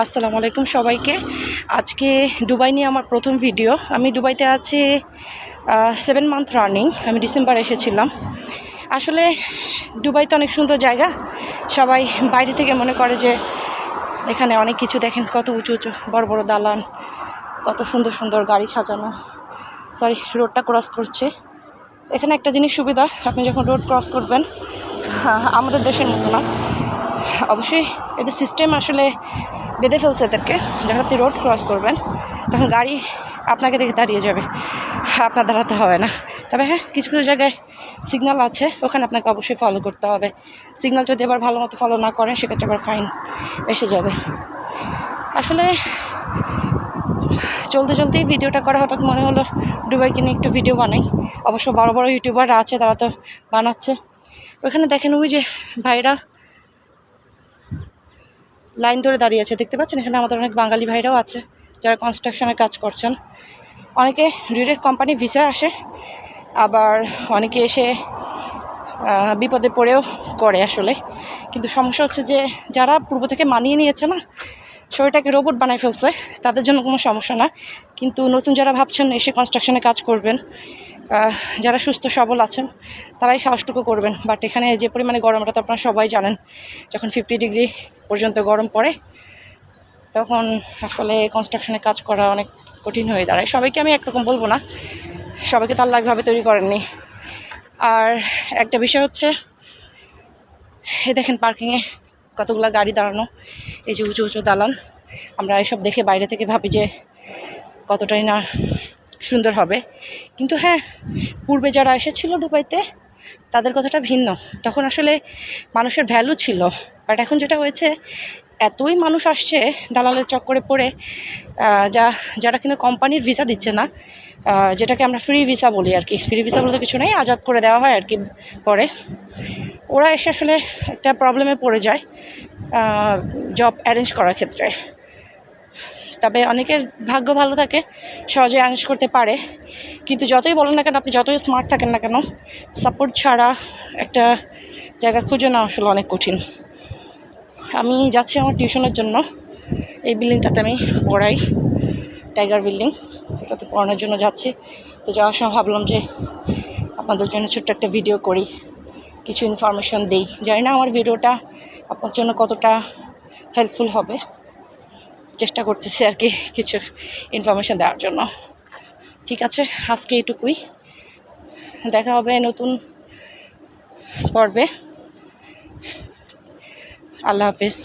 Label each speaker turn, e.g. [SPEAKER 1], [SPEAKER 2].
[SPEAKER 1] আসসালামু আলাইকুম সবাইকে। আজকে দুবাই নিয়ে আমার প্রথম ভিডিও। আমি দুবাইতে আছি 7 মান্থ রানিং। আমি ডিসেম্বর এসেছিলাম। আসলে দুবাই তো অনেক সুন্দর জায়গা। সবাই বাইরে থেকে মনে করে যে এখানে অনেক কিছু, দেখেন কত উঁচু উঁচু বড় বড় দালান, কত সুন্দর সুন্দর গাড়ি সাজানো। রোডটা ক্রস করছে। এখানে একটা জিনিস সুবিধা, আপনি যখন রোড ক্রস করবেন, আমাদের দেশের মতো না, অবশ্যই এদের সিস্টেম আসলে বেঁধে ফেলছে এদেরকে। যখন আপনি রোড ক্রস করবেন তখন গাড়ি আপনাকে দেখে দাঁড়িয়ে যাবে, আপনার দাঁড়াতে হবে না। তবে হ্যাঁ, কিছু কিছু জায়গায় সিগন্যাল আছে, ওখানে আপনাকে অবশ্যই ফলো করতে হবে। সিগন্যাল যদি এবার ভালো মতো ফলো না করেন সেক্ষেত্রে আবার ফাইন এসে যাবে। আসলে চলতে চলতেই ভিডিওটা করা, হঠাৎ মনে হলো দুবাইকে নিয়ে একটু ভিডিও বানাই। অবশ্য বড় বড় ইউটিউবাররা আছে, তারা তো বানাচ্ছে। ওখানে দেখেন ওই যে ভাইরা লাইন ধরে দাঁড়িয়ে আছে, দেখতে পাচ্ছেন? এখানে আমাদের অনেক বাঙালি ভাইরাও আছে যারা কনস্ট্রাকশনের কাজ করছেন। অনেকে ডিরেক্ট কোম্পানি ভিসা আসে, আবার অনেকে এসে বিপদে পড়েও করে আসলে। কিন্তু সমস্যা হচ্ছে যে যারা পূর্ব থেকে মানিয়ে নিয়েছে না, শরীরটাকে রোবট বানায় ফেলছে, তাদের জন্য কোনো সমস্যা না। কিন্তু নতুন যারা ভাবছেন এসে কনস্ট্রাকশনে কাজ করবেন, যারা সুস্থ সবল আছেন, তারাই সাহসটুকু করবেন। বাট এখানে যে পরিমাণে গরমটা তো আপনারা সবাই জানেন, যখন 50 ডিগ্রি পর্যন্ত গরম পড়ে তখন আসলে কনস্ট্রাকশনে কাজ করা অনেক কঠিন হয়ে দাঁড়ায়। সবাইকে আমি একরকম বলবো না, সবাইকে তো আল্লাহ একভাবে তৈরি করেননি। আর একটা বিষয় হচ্ছে, দেখেন পার্কিংয়ে কতগুলো গাড়ি দাঁড়ানো, এই যে উঁচু উঁচু দালান। আমরা এসব দেখে বাইরে থেকে ভাবি যে কতটাই না সুন্দর হবে, কিন্তু হ্যাঁ, পূর্বে যারা এসেছিল দুবাইতে তাদের কথাটা ভিন্ন। তখন আসলে মানুষের ভ্যালু ছিল। বাট এখন যেটা হয়েছে, এতই মানুষ আসছে দালালের চক্করে পড়ে, যারা কিন্তু কোম্পানির ভিসা দিচ্ছে না, যেটাকে আমরা ফ্রি ভিসা বলি আর কি। ফ্রি ভিসা বলতে কিছু নেই, আজাদ করে দেওয়া হয় আর কি। পরে ওরা এসে আসলে একটা প্রবলেমে পড়ে যায় জব অ্যারেঞ্জ করার ক্ষেত্রে। তবে অনেকের ভাগ্য ভালো থাকে, সহজে অ্যারেঞ্জ করতে পারে। কিন্তু যতই বলেন না কেন, আপনি যতই স্মার্ট থাকেন না কেন, সাপোর্ট ছাড়া একটা জায়গা খুঁজে নেওয়া আসলে অনেক কঠিন। আমি যাচ্ছি আমার টিউশনের জন্য। এই বিল্ডিংটাতে আমি পড়াই, টাইগার বিল্ডিং, ওটাতে পড়ানোর জন্য যাচ্ছি। তো যাওয়ার সময় ভাবলাম যে আপনাদের জন্য ছোট্ট একটা ভিডিও করি, কিছু ইনফরমেশন দিই। জানি না আমার ভিডিওটা আপনার জন্য কতটা হেল্পফুল হবে, চেষ্টা করতেছি আর কি কিছু ইনফরমেশন দেওয়ার জন্য। ঠিক আছে, আজকে এটুকুই। দেখা হবে নতুন পর্বে। আল্লাহ হাফিজ।